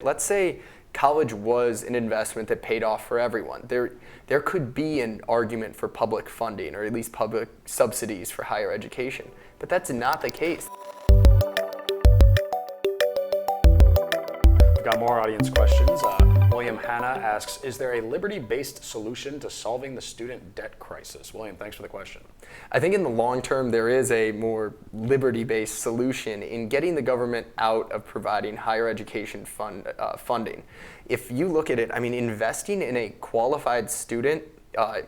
Let's say college was an investment that paid off for everyone. There could be an argument for public funding, or at least public subsidies for higher education, but that's not the case. We've got more audience questions. William Hanna asks, is there a liberty-based solution to solving the student debt crisis? William, thanks for the question. I think in the long term, there is a more liberty-based solution in getting the government out of providing higher education funding. If you look at it, I mean, investing in a qualified student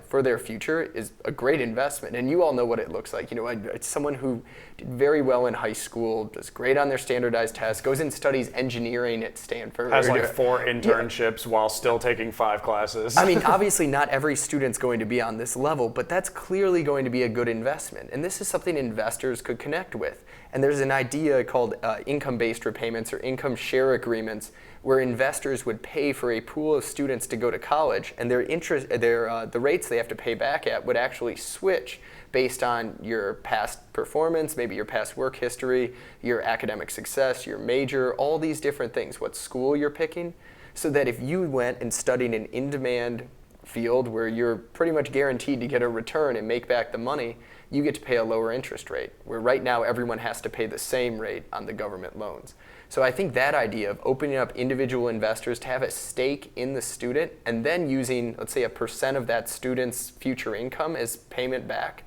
for their future is a great investment, and you all know what it looks like. You know, it's someone who did very well in high school, does great on their standardized tests, goes and studies engineering at Stanford. Has like 4 internships while still taking 5 classes. I mean, obviously not every student's going to be on this level, but that's clearly going to be a good investment, and this is something investors could connect with. And there's an idea called income-based repayments or income share agreements, where investors would pay for a pool of students to go to college, and the rates they have to pay back at would actually switch based on your past performance, maybe your past work history, your academic success, your major, all these different things, what school you're picking, so that if you went and studied an in-demand field where you're pretty much guaranteed to get a return and make back the money, you get to pay a lower interest rate, where right now everyone has to pay the same rate on the government loans. So I think that idea of opening up individual investors to have a stake in the student and then using, let's say, 1% of that student's future income as payment back,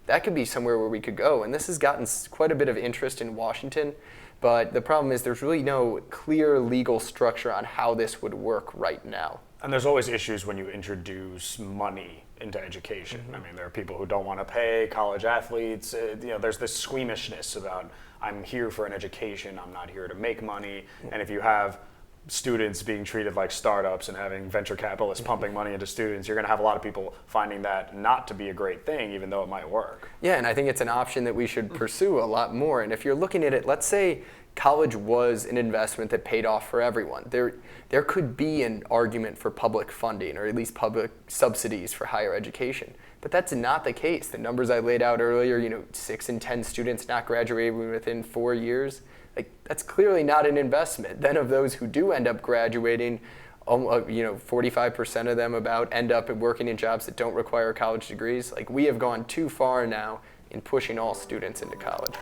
that could be somewhere where we could go. And this has gotten quite a bit of interest in Washington, but the problem is there's really no clear legal structure on how this would work right now. And there's always issues when you introduce money into education. Mm-hmm. I mean, there are people who don't want to pay college athletes. There's this squeamishness about, I'm here for an education, I'm not here to make money. And if you have students being treated like startups and having venture capitalists pumping money into students, you're going to have a lot of people finding that not to be a great thing, even though it might work. Yeah, and I think it's an option that we should pursue a lot more. And if you're looking at it, let's say college was an investment that paid off for everyone. There could be an argument for public funding, or at least public subsidies for higher education. But that's not the case. The numbers I laid out earlier, 6 in 10 students not graduating within 4 years, that's clearly not an investment. Then of those who do end up graduating, 45% of them about end up working in jobs that don't require college degrees. We have gone too far now in pushing all students into college.